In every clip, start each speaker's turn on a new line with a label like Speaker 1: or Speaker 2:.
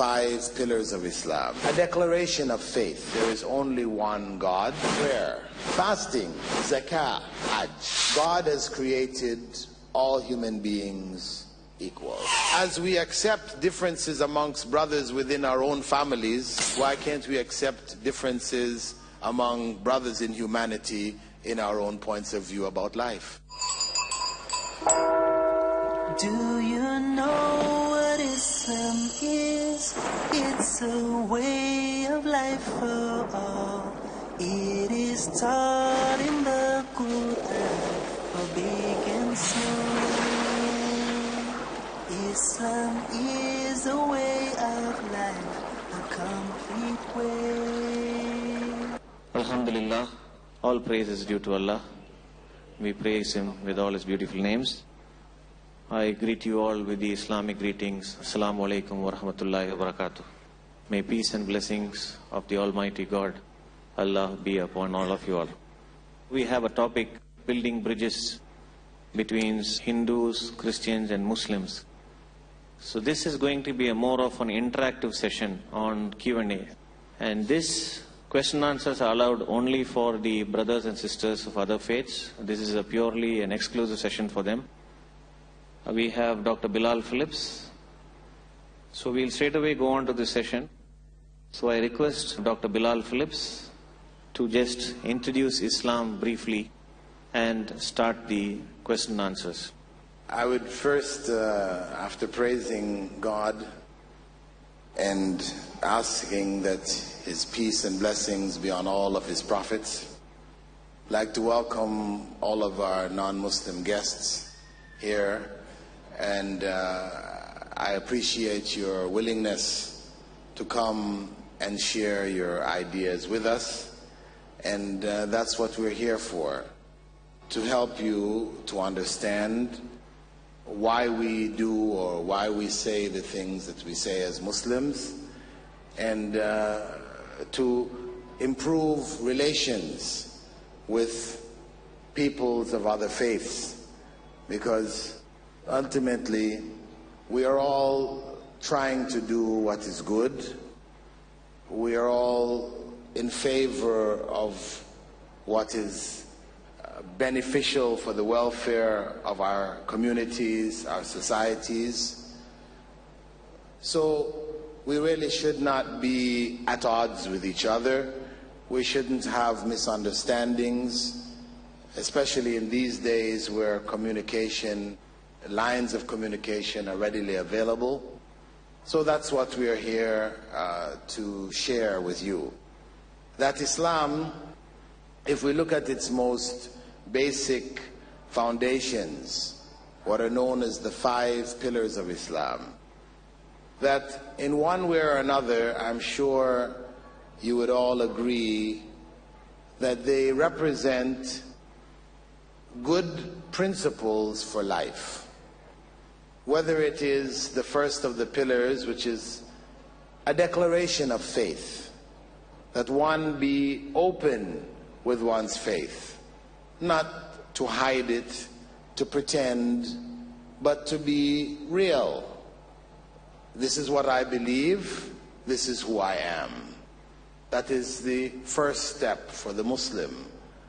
Speaker 1: 5 pillars of Islam. A declaration of faith. There is only one God. Prayer, fasting, zakah, hajj. God has created all human beings equal. As we accept differences amongst brothers within our own families, why can't we accept differences among brothers in humanity in our own points of view about life?
Speaker 2: Do you know what Islam is? It's a way of life for all. It is taught in the Quran for big and small. Islam is a way of life, a complete way.
Speaker 3: Alhamdulillah, all praise is due to Allah. We praise Him with all His beautiful names. I greet you all with the Islamic greetings. Assalamu alaikum wa rahmatullahi wa barakatuh. May peace and blessings of the Almighty God, Allah, be upon all of you all. We have a topic, building bridges between Hindus, Christians and Muslims. So this is going to be a more of an interactive session on Q&A. And this question answers are allowed only for the brothers and sisters of other faiths. This is a purely an exclusive session for them. We have Dr. Bilal Philips. So we'll straight away go on to this session. So I request Dr. Bilal Philips to just introduce Islam briefly and start the question and answers.
Speaker 1: I would first, after praising God and asking that His peace and blessings be on all of His prophets, like to welcome all of our non-Muslim guests here. And I appreciate your willingness to come and share your ideas with us. And that's what we're here for, to help you to understand why we do or why we say the things that we say as Muslims, and to improve relations with peoples of other faiths, because ultimately we are all trying to do what is good. We are all in favor of what is beneficial for the welfare of our communities, our societies. So we really should not be at odds with each other. We shouldn't have misunderstandings, especially in these days where communication, lines of communication are readily available. So that's what we are here to share with you. That Islam, if we look at its most basic foundations, what are known as the 5 pillars of Islam, that in one way or another, I'm sure you would all agree that they represent good principles for life. Whether it is the first of the pillars, which is a declaration of faith, that one be open with one's faith, not to hide it, to pretend, but to be real. This is what I believe, this is who I am. That is the first step for the Muslim.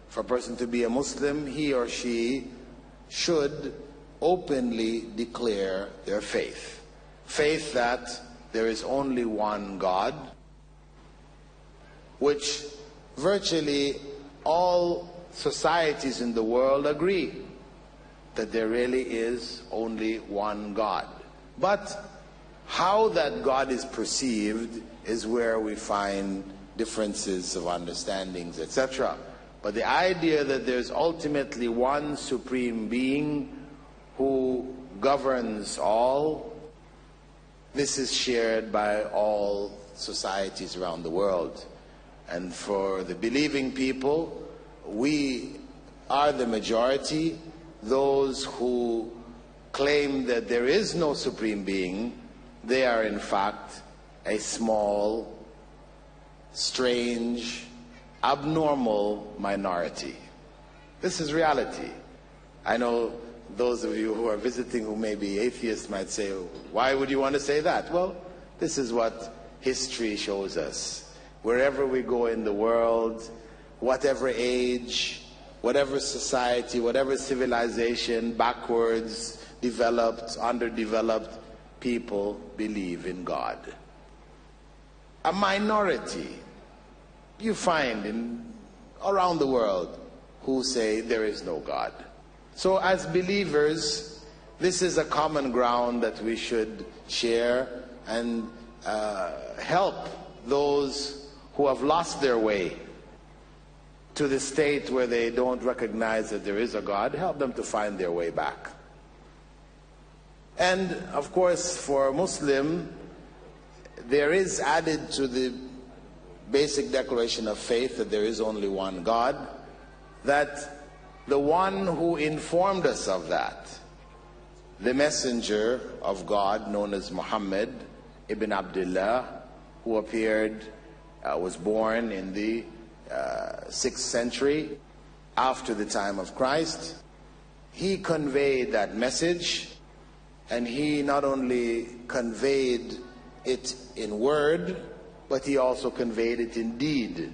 Speaker 1: For a person to be a Muslim, he or she should openly declare their faith. Faith that there is only one God, which virtually all societies in the world agree that there really is only one God. But how that God is perceived is where we find differences of understandings, etc. But the idea that there's ultimately one supreme being who governs all, this is shared by all societies around the world. And for the believing people, we are the majority. Those who claim that there is no supreme being, they are in fact a small, strange, abnormal minority. This is reality. I know those of you who are visiting who may be atheists might say, why would you want to say that? Well, This is what history shows us. Wherever we go in the world, whatever age, whatever society, whatever civilization, backwards, developed, underdeveloped, people believe in God. A minority you find around the world who say there is no God. So as believers, this is a common ground that we should share and help those who have lost their way to the state where they don't recognize that there is a God, help them to find their way back. And of course, for a Muslim, there is added to the basic declaration of faith that there is only one God, that the one who informed us of that, the messenger of God known as Muhammad ibn Abdullah, who was born in the 6th century after the time of Christ, he conveyed that message, and he not only conveyed it in word, but he also conveyed it in deed.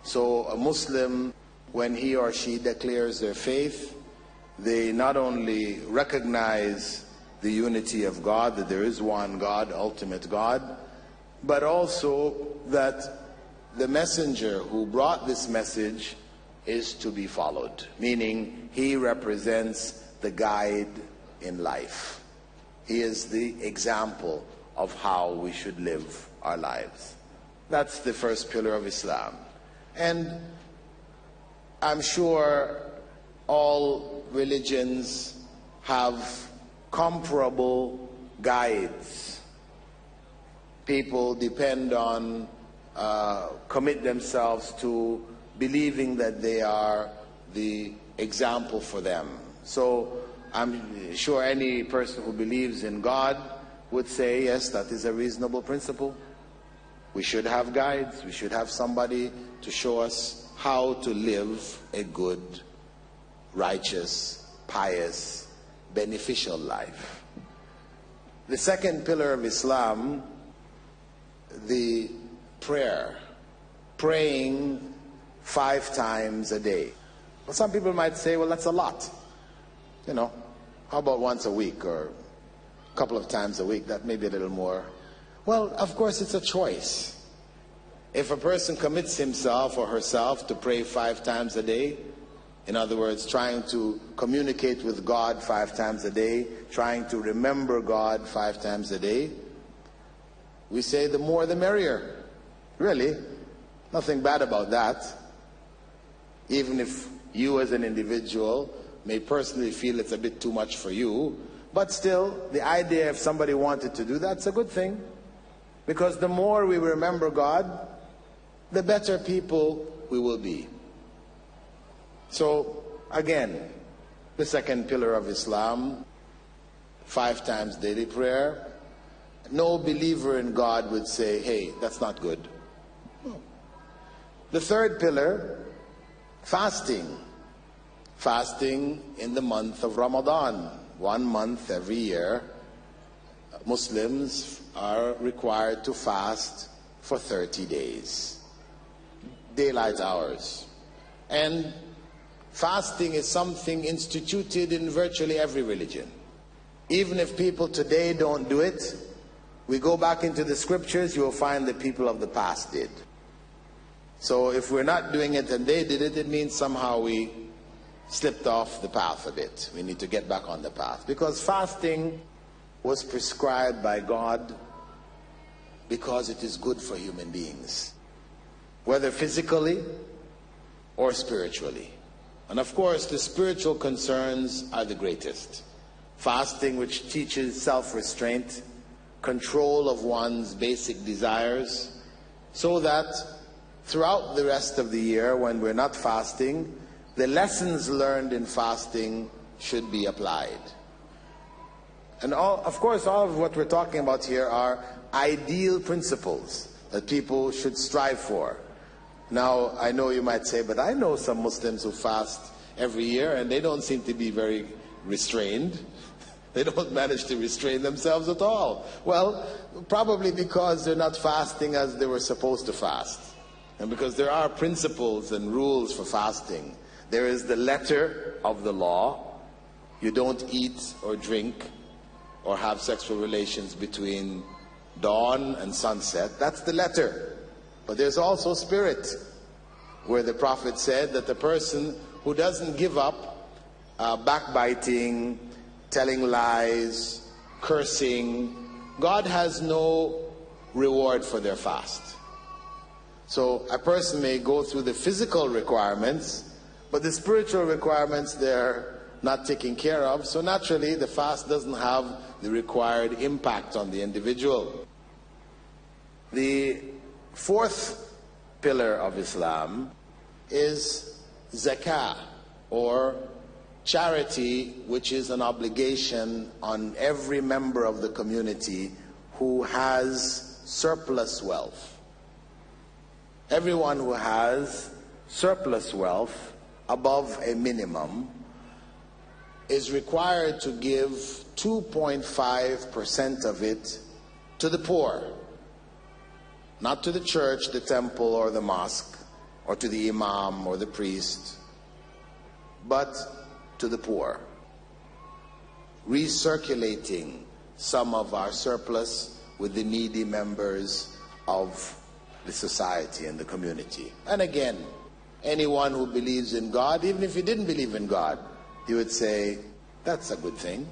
Speaker 1: So a Muslim, when he or she declares their faith, they not only recognize the unity of God, that there is one God, ultimate God, but also that the messenger who brought this message is to be followed, meaning he represents the guide in life. He is the example of how we should live our lives. That's the first pillar of Islam. And I'm sure all religions have comparable guides. People depend on, commit themselves to believing that they are the example for them. So I'm sure any person who believes in God would say, yes, that is a reasonable principle. We should have guides. We should have somebody to show us how to live a good, righteous, pious, beneficial life. The second pillar of Islam, the prayer, praying 5 times a day. Well, some people might say, well, that's a lot. You know, how about once a week or a couple of times a week? That may be a little more. Well, of course, it's a choice. If a person commits himself or herself to pray 5 times a day, in other words, trying to communicate with God 5 times a day, trying to remember God 5 times a day, we say the more the merrier. Really, nothing bad about that. Even if you as an individual may personally feel it's a bit too much for you, but still, the idea if somebody wanted to do that's a good thing. Because the more we remember God, the better people we will be. So, again, the second pillar of Islam, 5 times daily prayer. No believer in God would say, hey, that's not good. No. The third pillar, fasting. Fasting in the month of Ramadan. 1 month every year, Muslims are required to fast for 30 days. Daylight hours. And fasting is something instituted in virtually every religion. Even if people today don't do it, we go back into the scriptures, you will find the people of the past did. So if we're not doing it and they did it, it means somehow we slipped off the path a bit. We need to get back on the path. Because fasting was prescribed by God because it is good for human beings, whether physically or spiritually. And of course, the spiritual concerns are the greatest. Fasting, which teaches self-restraint, control of one's basic desires, so that throughout the rest of the year, when we're not fasting, the lessons learned in fasting should be applied. And of course, all of what we're talking about here are ideal principles that people should strive for. Now, I know you might say, but I know some Muslims who fast every year and they don't seem to be very restrained. They don't manage to restrain themselves at all. Well, probably because they're not fasting as they were supposed to fast. And because there are principles and rules for fasting. There is the letter of the law. You don't eat or drink or have sexual relations between dawn and sunset. That's the letter. But there's also spirit, where the Prophet said that the person who doesn't give up backbiting, telling lies, cursing, God has no reward for their fast. So a person may go through the physical requirements, but the spiritual requirements they're not taken care of. So naturally the fast doesn't have the required impact on the individual. The fourth pillar of Islam is zakah, or charity, which is an obligation on every member of the community who has surplus wealth. Everyone who has surplus wealth above a minimum is required to give 2.5% of it to the poor. Not to the church, the temple, or the mosque, or to the imam or the priest, but to the poor. Recirculating some of our surplus with the needy members of the society and the community. And again, anyone who believes in God, even if he didn't believe in God, he would say, that's a good thing.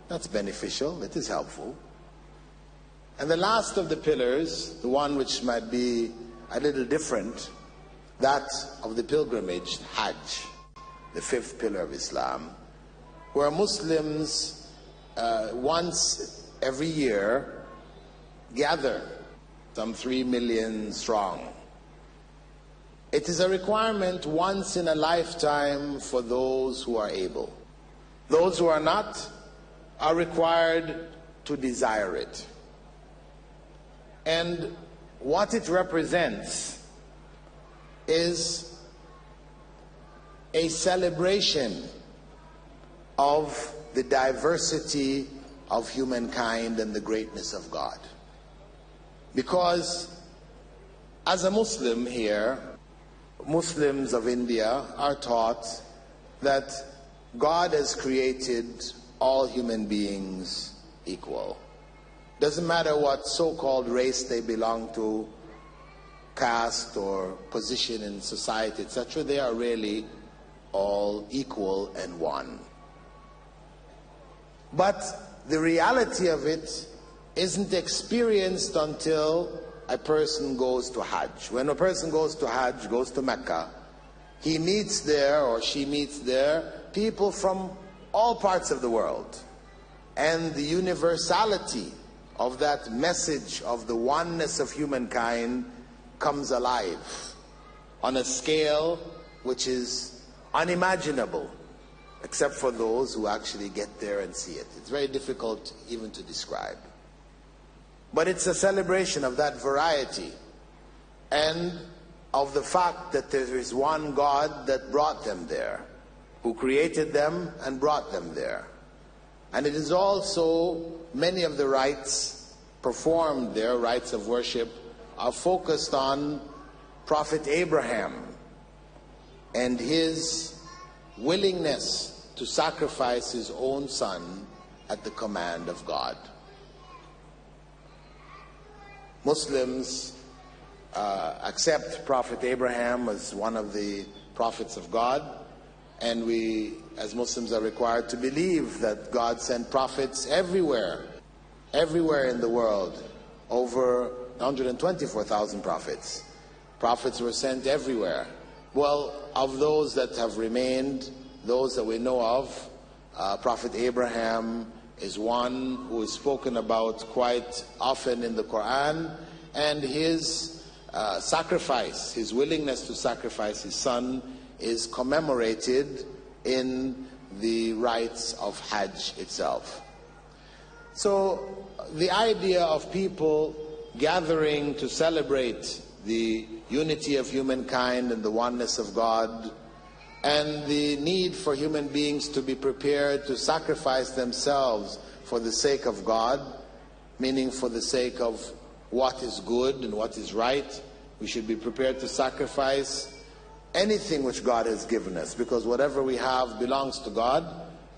Speaker 1: That's beneficial. It is helpful. And the last of the pillars, the one which might be a little different, that of the pilgrimage, Hajj, the fifth pillar of Islam, where Muslims once every year gather, some 3 million strong. It is a requirement once in a lifetime for those who are able. Those who are not are required to desire it. And what it represents is a celebration of the diversity of humankind and the greatness of God. Because as a Muslim here, Muslims of India are taught that God has created all human beings equal. Doesn't matter what so-called race they belong to, caste or position in society, etc., they are really all equal and one. But the reality of it isn't experienced until a person goes to Hajj. When a person goes to Hajj, goes to Mecca, he meets there, or she meets there, people from all parts of the world. And the universality of that message of the oneness of humankind comes alive on a scale which is unimaginable, except for those who actually get there and see it. It's very difficult even to describe. But it's a celebration of that variety and of the fact that there is one God that brought them there, who created them and brought them there. And it is also many of the rites performed there, rites of worship, are focused on Prophet Abraham and his willingness to sacrifice his own son at the command of God. Muslims accept Prophet Abraham as one of the prophets of God, and we as Muslims are required to believe that God sent prophets everywhere in the world. Over 124,000 prophets. Prophets were sent everywhere. Well, of those that have remained, those that we know of, Prophet Abraham is one who is spoken about quite often in the Quran, and his sacrifice, his willingness to sacrifice his son, is commemorated in the rites of Hajj itself. So the idea of people gathering to celebrate the unity of humankind and the oneness of God, and the need for human beings to be prepared to sacrifice themselves for the sake of God, meaning for the sake of what is good and what is right. We should be prepared to sacrifice anything which God has given us, because whatever we have belongs to God.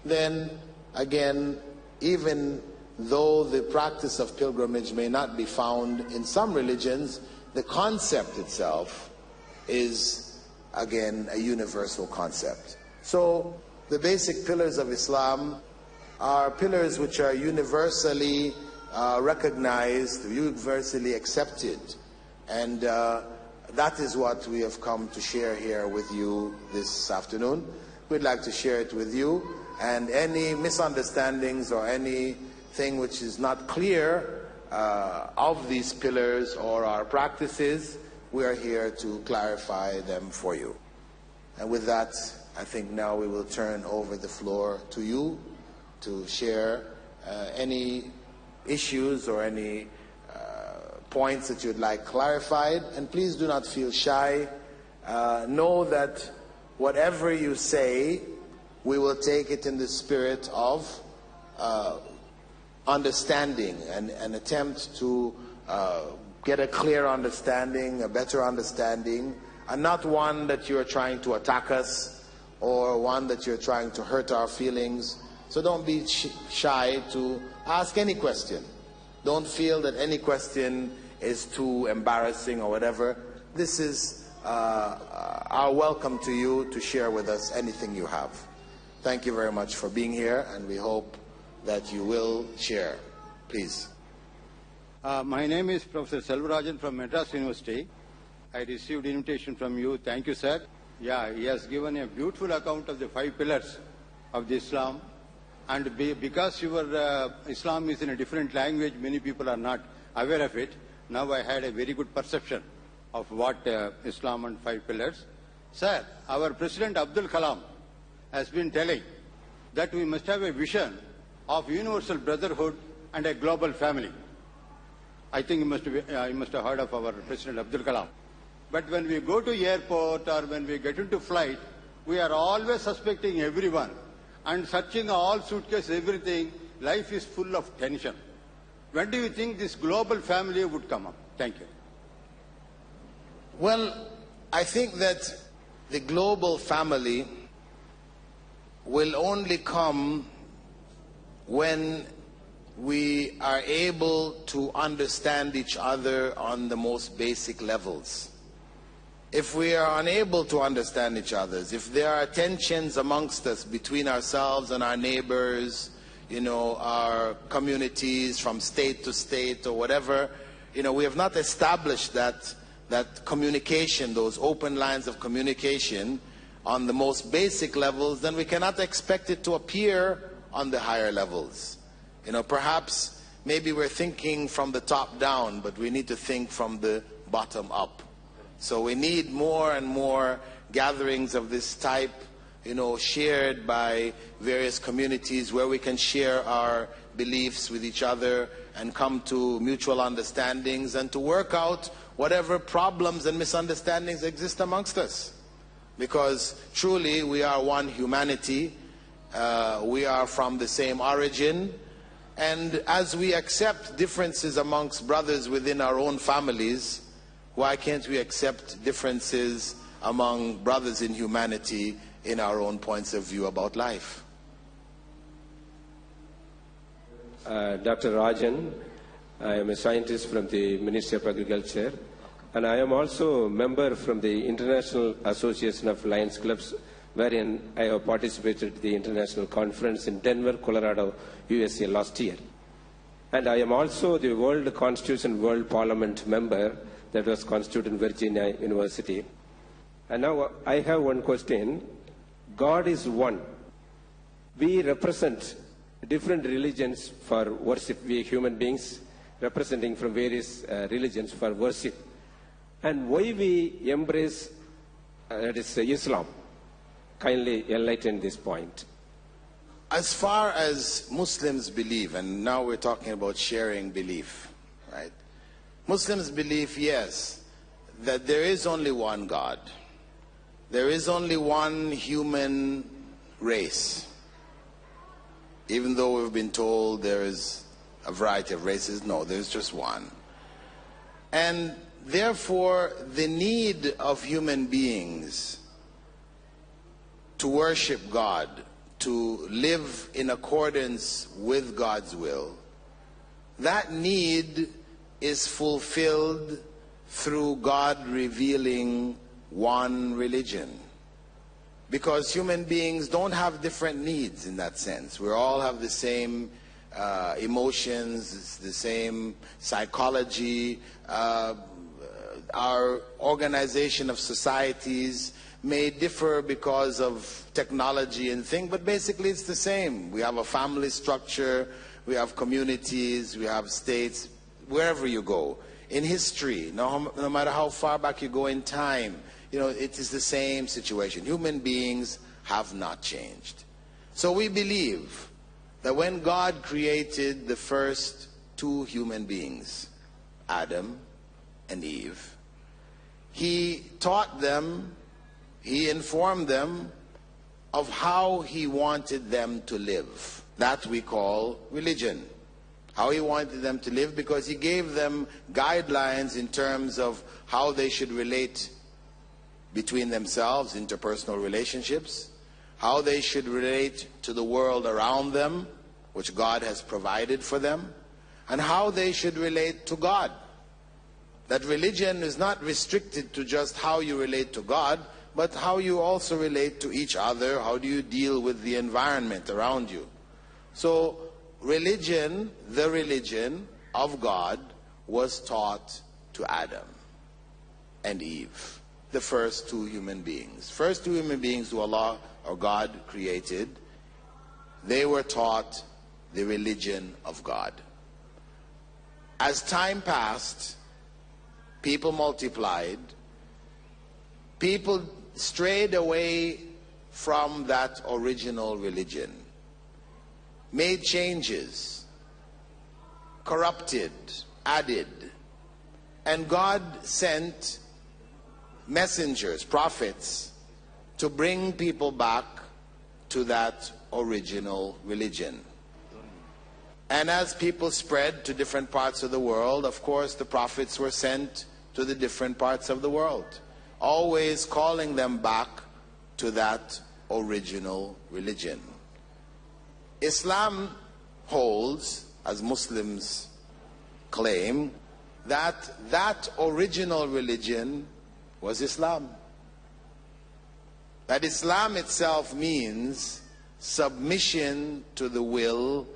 Speaker 1: Then again, even though the practice of pilgrimage may not be found in some religions, the concept itself is again a universal concept. So the basic pillars of Islam are pillars which are universally recognized, universally accepted, and that is what we have come to share here with you this afternoon. We'd like to share it with you, and any misunderstandings or anything which is not clear of these pillars or our practices, we are here to clarify them for you. And with that, I think now we will turn over the floor to you to share any issues or any points that you'd like clarified. And please do not feel shy. Know that whatever you say, we will take it in the spirit of understanding and attempt to get a clear understanding, a better understanding, and not one that you're trying to attack us or one that you're trying to hurt our feelings. So don't be shy to ask any question. Don't feel that any question is too embarrassing or whatever. This is our welcome to you to share with us anything you have. Thank you very much for being here, and we hope that you will share. Please.
Speaker 4: My name is Professor Selvarajan from Madras University. I received invitation from you. Thank you, sir. Yeah, he has given a beautiful account of the 5 pillars of the Islam. And because your Islam is in a different language, many people are not aware of it. Now I had a very good perception of what Islam and 5 pillars. Sir, our President Abdul Kalam has been telling that we must have a vision of universal brotherhood and a global family. I think you must have heard of our President Abdul Kalam. But when we go to airport or when we get into flight, we are always suspecting everyone and searching all suitcases, everything. Life is full of tension. When do you think this global family would come up? Thank you.
Speaker 1: Well, I think that the global family will only come when we are able to understand each other on the most basic levels. If we are unable to understand each other, if there are tensions amongst us between ourselves and our neighbors, our communities from state to state or whatever, we have not established that communication, those open lines of communication on the most basic levels, then we cannot expect it to appear on the higher levels. Perhaps maybe we're thinking from the top down, but we need to think from the bottom up. So we need more and more gatherings of this type, shared by various communities where we can share our beliefs with each other and come to mutual understandings and to work out whatever problems and misunderstandings exist amongst us. Because truly we are one humanity, we are from the same origin, and as we accept differences amongst brothers within our own families, why can't we accept differences among brothers in humanity in our own points of view about life?
Speaker 5: Dr. Rajan, I am a scientist from the Ministry of Agriculture, and I am also a member from the International Association of Lions Clubs, wherein I have participated in the international conference in Denver, Colorado, USA last year. And I am also the World Constitution World Parliament member that was constituted in Virginia University. And now I have one question. God is one. We represent different religions for worship. We human beings representing from various religions for worship. And why we embrace Islam? Kindly enlighten this point.
Speaker 1: As far as Muslims believe, and now we're talking about sharing belief, right? Muslims believe, yes, that there is only one God. there is only one human race. Even though we've been told there is a variety of races, no, there's just one. And therefore, the need of human beings to worship God, to live in accordance with God's will, that need is fulfilled through God revealing one religion. Because human beings don't have different needs in that sense. We all have the same emotions, the same psychology. Our organization of societies may differ because of technology and things, but basically it's the same. We have a family structure, we have communities, we have states, wherever you go. In history, no matter how far back you go in time, it is the same situation. Human beings have not changed. So we believe that when God created the first two human beings, Adam and Eve, He taught them, He informed them of how He wanted them to live. That we call religion. How He wanted them to live, because He gave them guidelines in terms of how they should relate between themselves, interpersonal relationships, how they should relate to the world around them, which God has provided for them, and how they should relate to God. That religion is not restricted to just how you relate to God, but how you also relate to each other. How do you deal with the environment around you? So religion, the religion of God, was taught to Adam and Eve, the first two human beings. First two human beings who Allah or God created, they were taught the religion of God. As time passed, people multiplied, people strayed away from that original religion, made changes, corrupted, added, and God sent messengers, prophets, to bring people back to that original religion. And as people spread to different parts of the world, of course the prophets were sent to the different parts of the world, always calling them back to that original religion. Islam holds, as Muslims claim, that that original religion was Islam. That Islam itself means submission to the will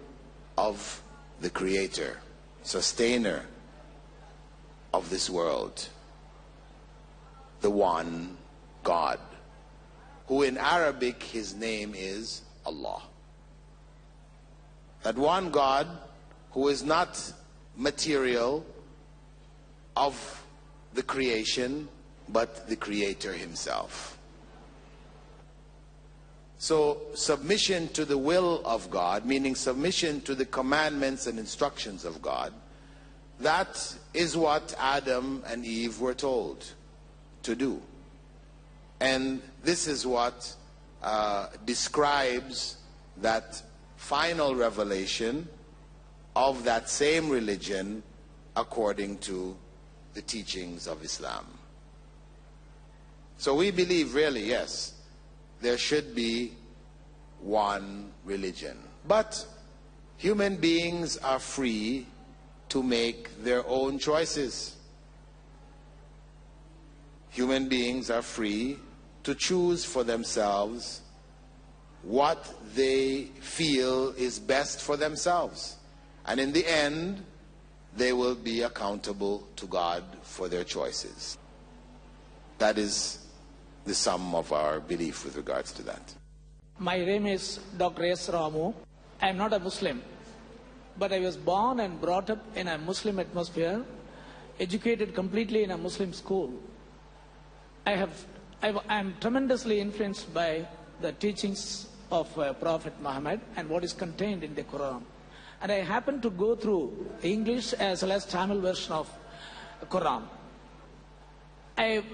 Speaker 1: of the Creator, Sustainer of this world, the one God, who in Arabic His name is Allah. That one God who is not material of the creation, but the Creator Himself. So submission to the will of God, meaning submission to the commandments and instructions of God, that is what Adam and Eve were told to do. And this is what describes that final revelation of that same religion according to the teachings of Islam. So we believe, really, yes, there should be one religion. But human beings are free to make their own choices. Human beings are free to choose for themselves what they feel is best for themselves. And in the end, they will be accountable to God for their choices. That is the sum of our belief with regards to that.
Speaker 6: My name is Dr. S. Ramu. I am not a Muslim, but I was born and brought up in a Muslim atmosphere, educated completely in a Muslim school. I am tremendously influenced by the teachings of Prophet Muhammad and what is contained in the Quran. And I happen to go through English as well as Tamil version of Quran.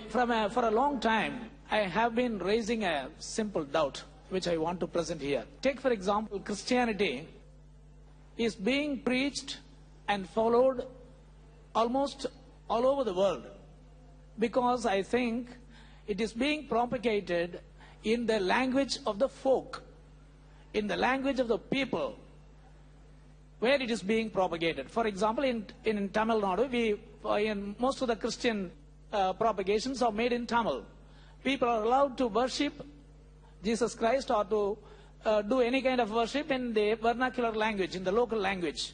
Speaker 6: For a long time, I have been raising a simple doubt which I want to present here. Take for example, Christianity is being preached and followed almost all over the world, because I think it is being propagated in the language of the folk, in the language of the people, where it is being propagated. For example, in Tamil Nadu, most of the Christian propagations are made in Tamil. People are allowed to worship Jesus Christ or to do any kind of worship in the vernacular language, in the local language.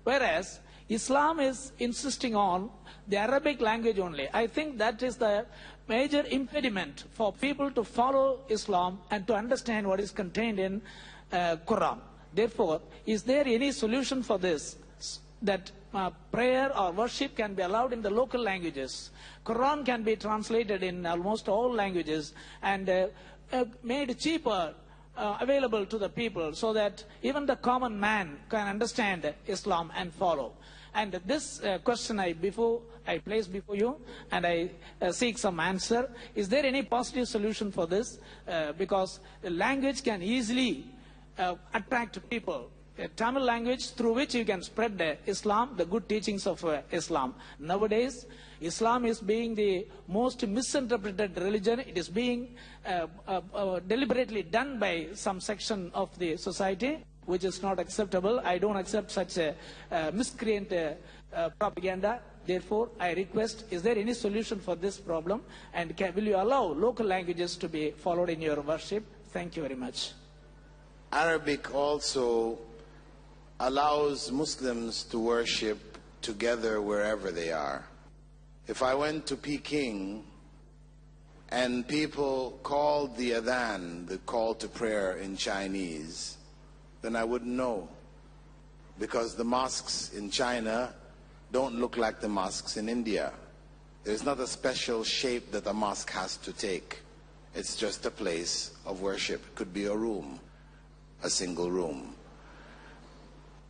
Speaker 6: Whereas Islam is insisting on the Arabic language only. I think that is the major impediment for people to follow Islam and to understand what is contained in Quran. Therefore, is there any solution for this, that prayer or worship can be allowed in the local languages? Quran can be translated in almost all languages and made cheaper, available to the people, so that even the common man can understand Islam and follow. And this question I place before you, and I seek some answer. Is there any positive solution for this? Because the language can easily attract people. A Tamil language through which you can spread Islam, the good teachings of Islam. Nowadays, Islam is being the most misinterpreted religion. It is being deliberately done by some section of the society, which is not acceptable. I don't accept such a miscreant propaganda. Therefore, I request, is there any solution for this problem? And will you allow local languages to be followed in your worship? Thank you very much.
Speaker 1: Arabic also allows Muslims to worship together wherever they are. If I went to Peking and people called the adhan, the call to prayer, in Chinese, then I wouldn't know, because the mosques in China don't look like the mosques in India. There's not a special shape that a mosque has to take. It's just a place of worship. It could be a room, a single room.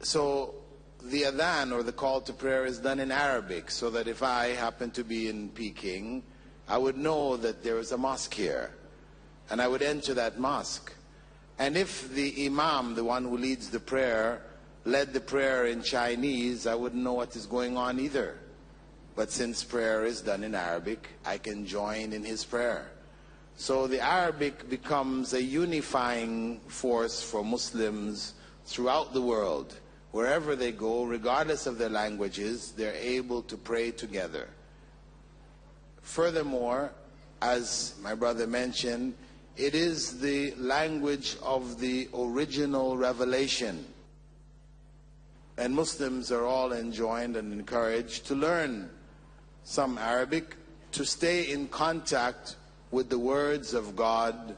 Speaker 1: So the adhan, or the call to prayer, is done in Arabic, so that if I happen to be in Peking, I would know that there is a mosque here, and I would enter that mosque. And if the imam, the one who leads the prayer, led the prayer in Chinese, I wouldn't know what is going on either. But since prayer is done in Arabic, I can join in his prayer. So the Arabic becomes a unifying force for Muslims throughout the world. Wherever they go, regardless of their languages, they're able to pray together. Furthermore, as my brother mentioned, it is the language of the original revelation. And Muslims are all enjoined and encouraged to learn some Arabic, to stay in contact with the words of God,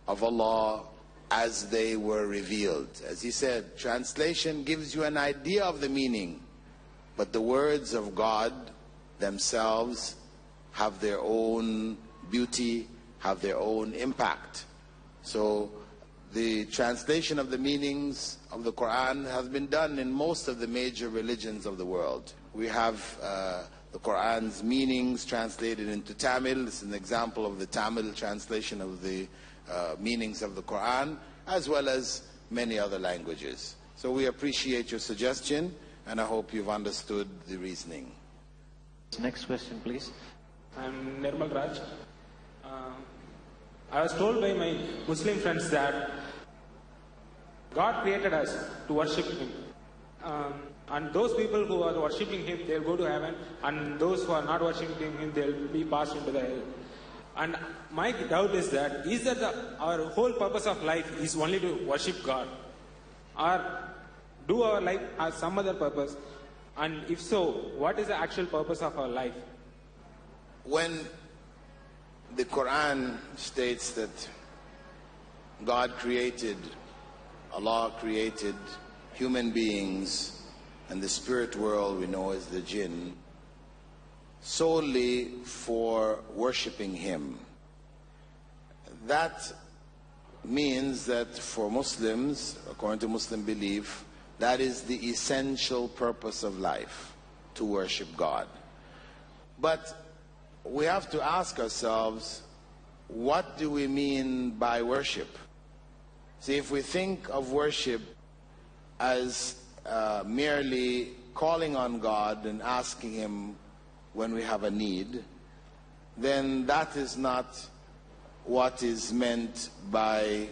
Speaker 1: of Allah, as they were revealed. As he said, translation gives you an idea of the meaning, but the words of God themselves have their own beauty, have their own impact. So the translation of the meanings of the Quran has been done in most of the major religions of the world. We have the Quran's meanings translated into Tamil. This is an example of the Tamil translation of the meanings of the Quran, as well as many other languages. So we appreciate your suggestion, and I hope you've understood the reasoning.
Speaker 3: Next question, please.
Speaker 7: I'm Nirmal Raj. I was told by my Muslim friends that God created us to worship Him. And those people who are worshipping Him, they'll go to heaven, and those who are not worshipping Him, they'll be passed into the hell. And my doubt is that our whole purpose of life is only to worship God? Or do our life have some other purpose? And if so, what is the actual purpose of our life?
Speaker 1: When the Quran states that God created, Allah created human beings and the spirit world we know as the jinn, solely for worshipping Him, that means that for Muslims, according to Muslim belief, that is the essential purpose of life, to worship God. But we have to ask ourselves, what do we mean by worship? See, if we think of worship as merely calling on God and asking Him when we have a need, then that is not what is meant by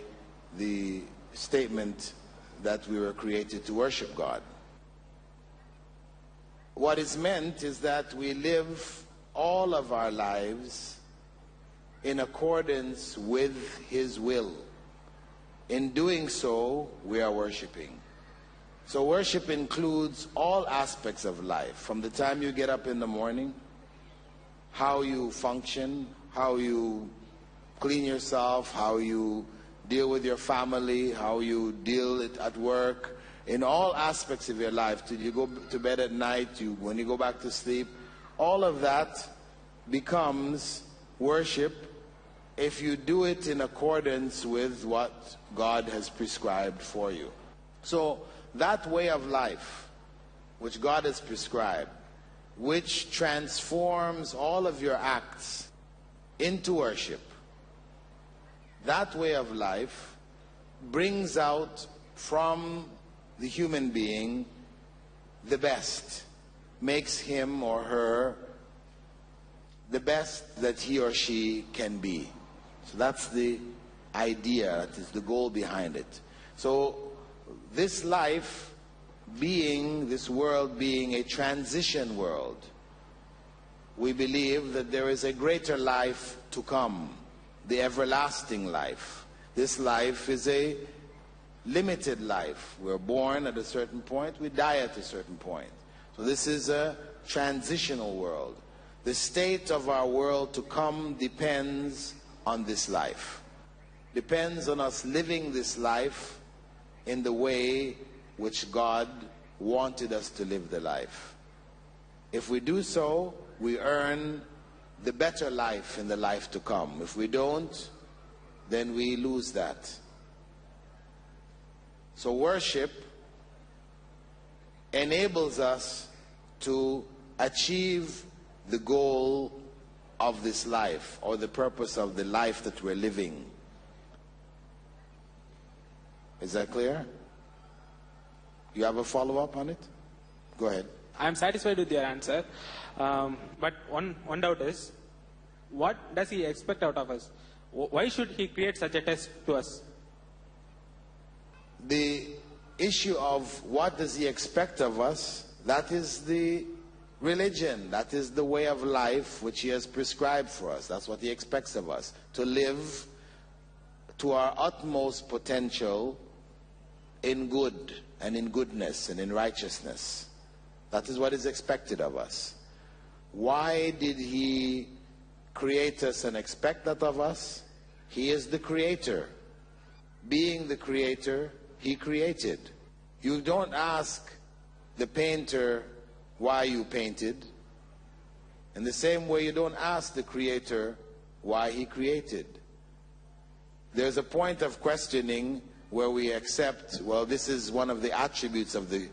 Speaker 1: the statement that we were created to worship God. What is meant is that we live all of our lives in accordance with His will. In doing so, we are worshiping. So worship includes all aspects of life, from the time you get up in the morning, how you function, how you clean yourself, how you deal with your family, how you deal at work, in all aspects of your life, till you go to bed at night, when you go back to sleep. All of that becomes worship if you do it in accordance with what God has prescribed for you. So that way of life which God has prescribed, which transforms all of your acts into worship, that way of life brings out from the human being the best, makes him or her the best that he or she can be. So that's the idea, that is the goal behind it. So this life being, this world being a transition world, we believe that there is a greater life to come, the everlasting life. This life is a limited life. We're born at a certain point, we die at a certain point. So this is a transitional world. The state of our world to come depends on this life. Depends on us living this life in the way which God wanted us to live the life. If we do so, we earn the better life in the life to come. If we don't, then we lose that. So worship enables us to achieve the goal of this life, or the purpose of the life that we're living. Is that clear? You have a follow-up on it? Go ahead.
Speaker 7: I am satisfied with your answer. But one doubt is, what does He expect out of us? Why should He create such a test to us?
Speaker 1: The issue of what does He expect of us, that is the religion, that is the way of life which He has prescribed for us. That's what He expects of us, to live to our utmost potential in good and in goodness and in righteousness. That is what is expected of us. Why did He create us and expect that of us? He is the creator. Being the creator, He created. You don't ask the painter why you painted. In the same way, you don't ask the creator why he created. There's a point of questioning where we accept, well, this is one of the attributes of the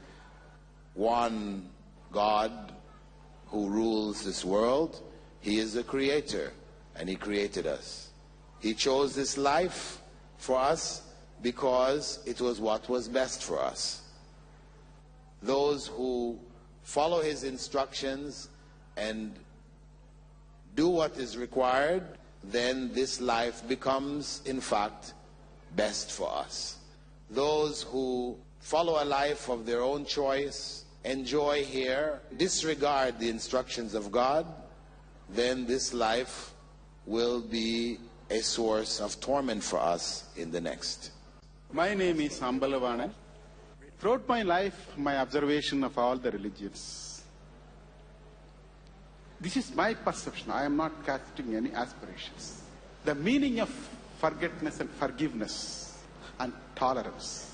Speaker 1: one God who rules this world. He is the creator, and He created us. He chose this life for us because it was what was best for us. Those who follow His instructions and do what is required, then this life becomes, in fact, best for us. Those who follow a life of their own choice, enjoy here, disregard the instructions of God, then this life will be a source of torment for us in the next.
Speaker 8: My name is Ambalavana. Throughout my life, my observation of all the religions, this is my perception. I am not casting any aspirations. The meaning of forgiveness and forgiveness and tolerance,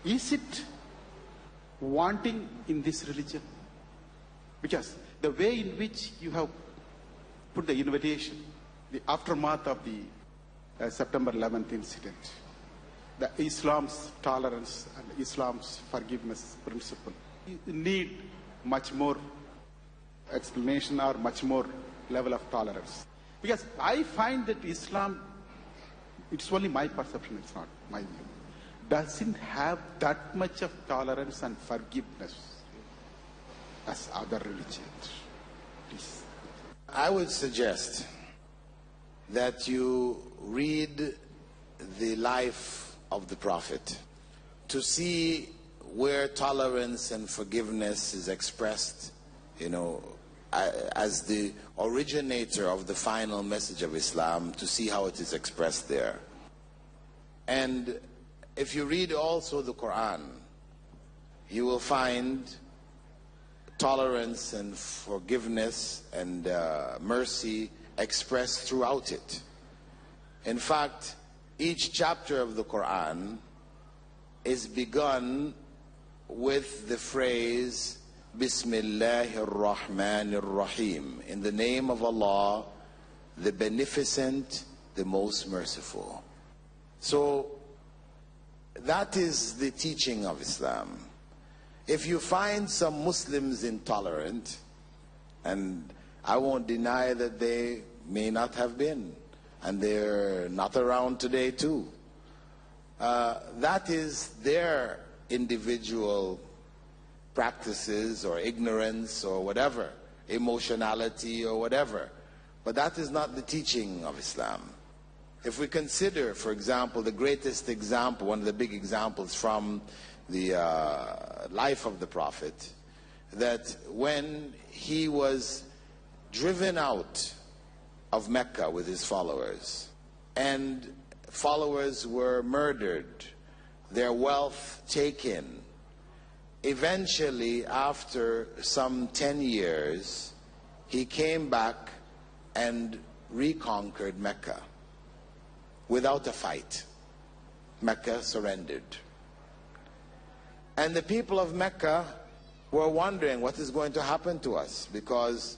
Speaker 8: is it wanting in this religion? Because the way in which you have put the invitation, the aftermath of the September 11th incident, the Islam's tolerance and Islam's forgiveness principle, you need much more explanation or much more level of tolerance. Because I find that Islam, it's only my perception, it's not my view, doesn't have that much of tolerance and forgiveness as other religions. Please.
Speaker 1: I would suggest that you read the life of the Prophet to see where tolerance and forgiveness is expressed, as the originator of the final message of Islam, to see how it is expressed there. And if you read also the Quran, you will find tolerance and forgiveness and mercy expressed throughout it. In fact, each chapter of the Quran is begun with the phrase Bismillahir Rahmanir Rahim, in the name of Allah, the Beneficent, the Most Merciful. So that is the teaching of Islam. If you find some Muslims intolerant, and I won't deny that they may not have been, and they're not around today too, that is their individual practices or ignorance or whatever, emotionality or whatever. But that is not the teaching of Islam. If we consider, for example, the greatest example, one of the big examples from the life of the Prophet, that when he was driven out of Mecca with his followers, and followers were murdered, their wealth taken, eventually, after some 10 years, he came back and reconquered Mecca without a fight. Mecca surrendered. And the people of Mecca were wondering what is going to happen to us, because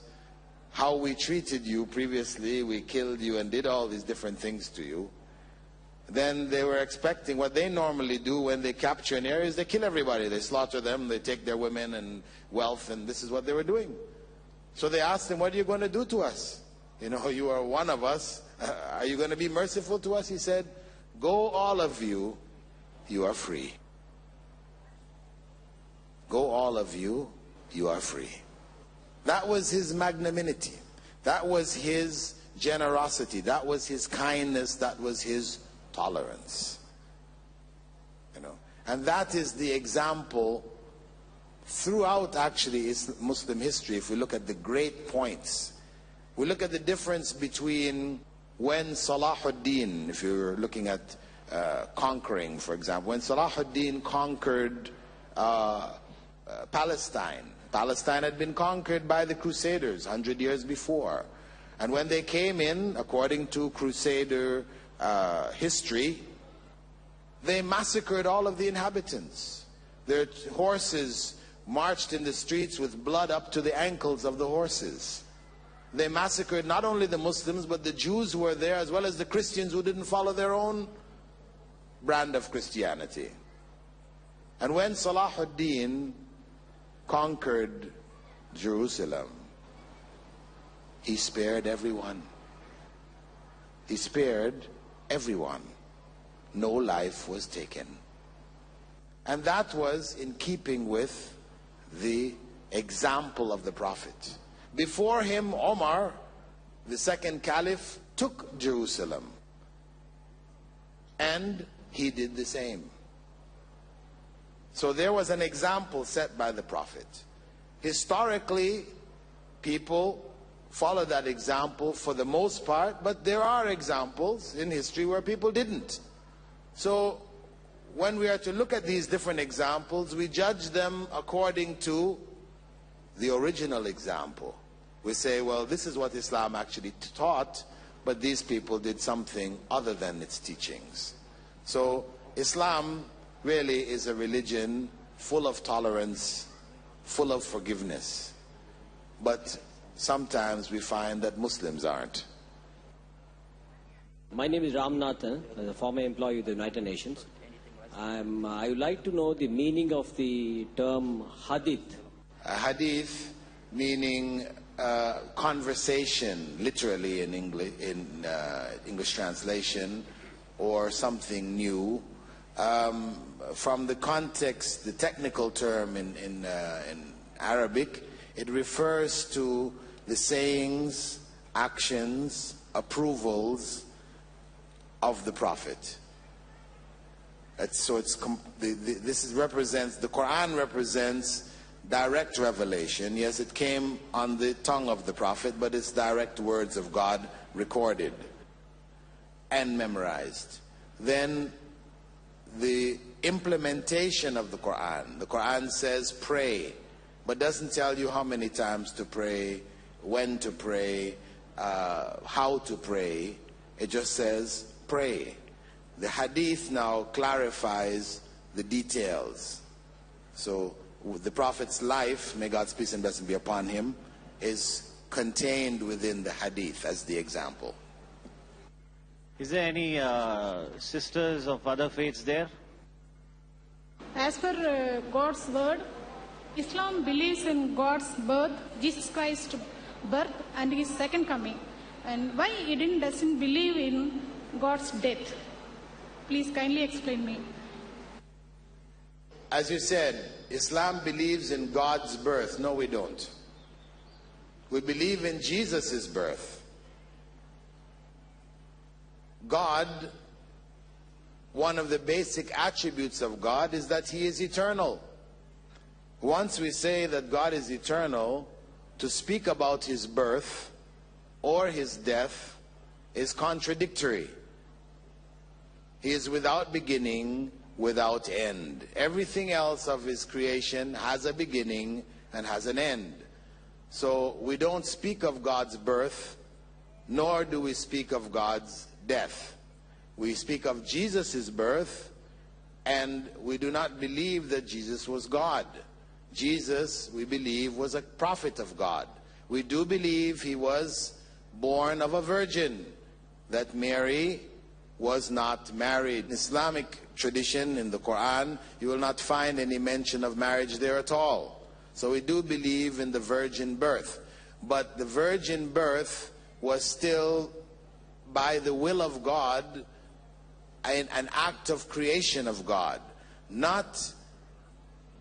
Speaker 1: how we treated you previously, we killed you and did all these different things to you. Then they were expecting what they normally do when they capture an area is they kill everybody. They slaughter them, they take their women and wealth, and this is what they were doing. So they asked him, what are you going to do to us? You are one of us. Are you going to be merciful to us? He said, go all of you, you are free. Go all of you, you are free. That was his magnanimity. That was his generosity. That was his kindness. That was his tolerance. And that is the example throughout actually Muslim history. If we look at the great points, we look at the difference between when Salahuddin, if you're looking at conquering, for example, when Salahuddin conquered Palestine. Palestine had been conquered by the Crusaders 100 years before. And when they came in, according to Crusader history, they massacred all of the inhabitants. Their horses marched in the streets with blood up to the ankles of the horses. They massacred not only the Muslims, but the Jews who were there, as well as the Christians who didn't follow their own brand of Christianity. And when Salahuddin conquered Jerusalem, he spared everyone. He spared everyone. No life was taken. And that was in keeping with the example of the Prophet. Before him, Omar, the second caliph, took Jerusalem. And he did the same. So there was an example set by the Prophet. Historically, people follow that example for the most part, but there are examples in history where people didn't. So when we are to look at these different examples, we judge them according to the original example. We say, well, this is what Islam actually taught, but these people did something other than its teachings. So Islam really is a religion full of tolerance, full of forgiveness. But sometimes we find that Muslims aren't.
Speaker 9: My name is Ramnathan, I'm a former employee of the United Nations. I would like to know the meaning of the term Hadith.
Speaker 1: Hadith meaning conversation, literally in English translation, or something new. From the context, the technical term in Arabic, it refers to the sayings, actions, approvals of the Prophet. Represents, the Quran represents direct revelation. Yes, it came on the tongue of the Prophet, but it's direct words of God recorded and memorized. Then the implementation of the Quran says pray, but doesn't tell you how many times to pray, when to pray, how to pray. It just says pray. The Hadith now clarifies the details. So the Prophet's life, may God's peace and blessing be upon him, is contained within the Hadith as the example.
Speaker 3: Is there any sisters of other faiths there?
Speaker 10: As per God's word, Islam believes in God's birth, Jesus Christ's birth and his second coming. And why it doesn't believe in God's death? Please kindly explain me.
Speaker 1: As you said, Islam believes in God's birth. No, we don't. We believe in Jesus' birth. God, one of the basic attributes of God is that he is eternal. Once we say that God is eternal, to speak about his birth or his death is contradictory. He is without beginning, without end. Everything else of his creation has a beginning and has an end. So we don't speak of God's birth, nor do we speak of God's death. We speak of Jesus' birth, and we do not believe that Jesus was God. Jesus, we believe, was a prophet of God. We do believe he was born of a virgin, that Mary was not married. In Islamic tradition, in the Quran, you will not find any mention of marriage there at all. So we do believe in the virgin birth. But the virgin birth was still, by the will of God, an act of creation of God, not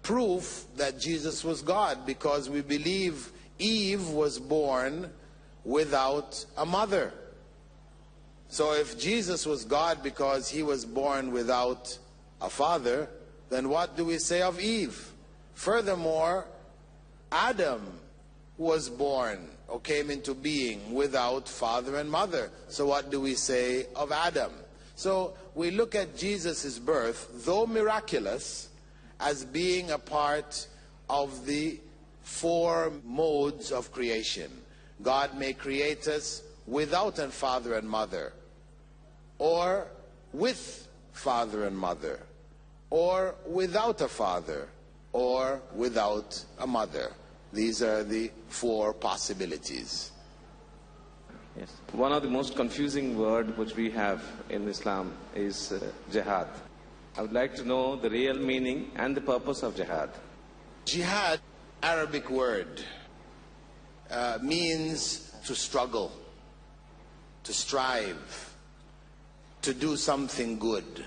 Speaker 1: proof that Jesus was God, because we believe Eve was born without a mother. So if Jesus was God because he was born without a father, then what do we say of Eve? Furthermore, Adam was born or came into being without father and mother. So what do we say of Adam? So we look at Jesus' birth, though miraculous, as being a part of the four modes of creation. God may create us without a father and mother, or with father and mother, or without a father, or without a mother. These are the four possibilities.
Speaker 11: Yes. One of the most confusing words which we have in Islam is jihad. I would like to know the real meaning and the purpose of jihad.
Speaker 1: Jihad, Arabic word, means to struggle, to strive, to do something good,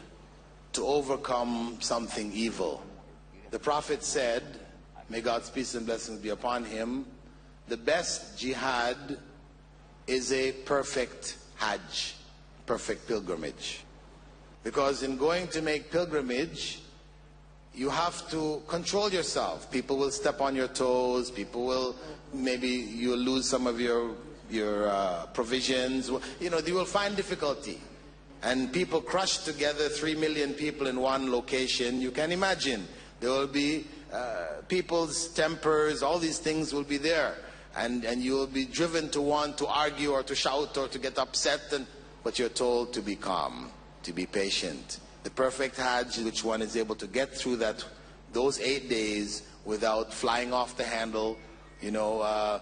Speaker 1: to overcome something evil. The Prophet said, may God's peace and blessings be upon him, the best jihad is a perfect hajj, perfect pilgrimage. Because in going to make pilgrimage, you have to control yourself. People will step on your toes, people will, maybe you'll lose some of your provisions. You know, you will find difficulty. And people crush together, 3 million people in one location. You can imagine. There will be people's tempers, all these things will be there. And you will be driven to want to argue or to shout or to get upset. But you're told to be calm, to be patient. The perfect hajj, which one is able to get through those 8 days without flying off the handle, you know,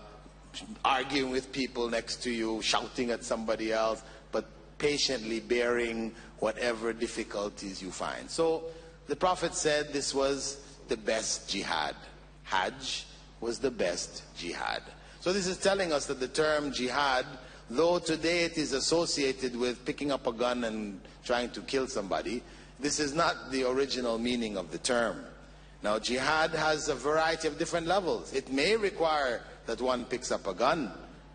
Speaker 1: arguing with people next to you, shouting at somebody else, but patiently bearing whatever difficulties you find. So the Prophet said this was the best jihad. Hajj was the best jihad. So this is telling us that the term jihad, though today it is associated with picking up a gun and trying to kill somebody, this is not the original meaning of the term. Now, jihad has a variety of different levels. It may require that one picks up a gun,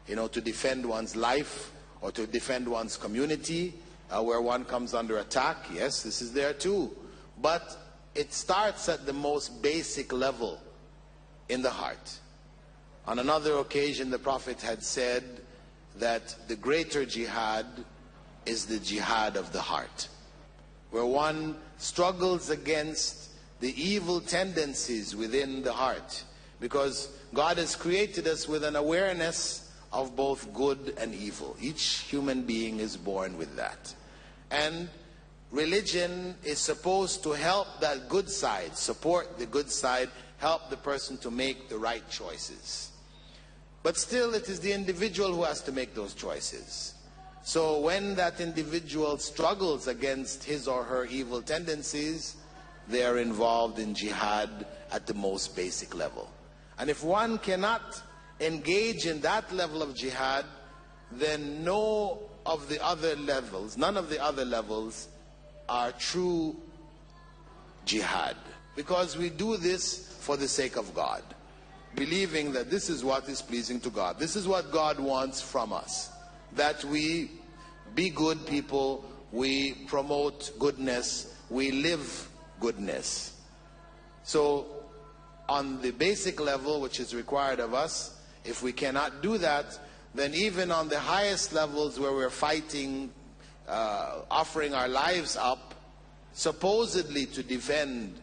Speaker 1: to defend one's life or to defend one's community where one comes under attack. Yes, this is there too. But it starts at the most basic level in the heart. On another occasion, the Prophet had said that the greater jihad is the jihad of the heart, where one struggles against the evil tendencies within the heart, because God has created us with an awareness of both good and evil. Each human being is born with that. And religion is supposed to help that good side, support the good side, help the person to make the right choices. But still, it is the individual who has to make those choices. So when that individual struggles against his or her evil tendencies, they are involved in jihad at the most basic level. And if one cannot engage in that level of jihad, then none of the other levels are true jihad. Because we do this for the sake of God, believing that this is what is pleasing to God. This is what God wants from us, that we be good people, we promote goodness, we live goodness. So on the basic level, which is required of us, if we cannot do that, then even on the highest levels where we're fighting, offering our lives up, supposedly to defend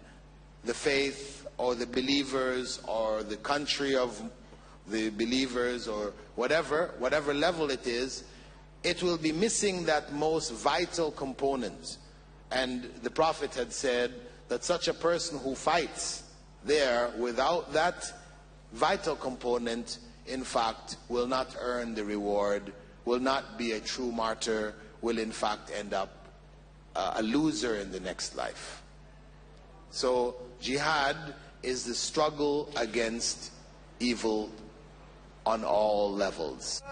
Speaker 1: the faith or the believers or the country of the believers or whatever level it is, it will be missing that most vital component. And the Prophet had said that such a person who fights there without that vital component, in fact, will not earn the reward, will not be a true martyr, will in fact end up a loser in the next life. So jihad is the struggle against evil on all levels.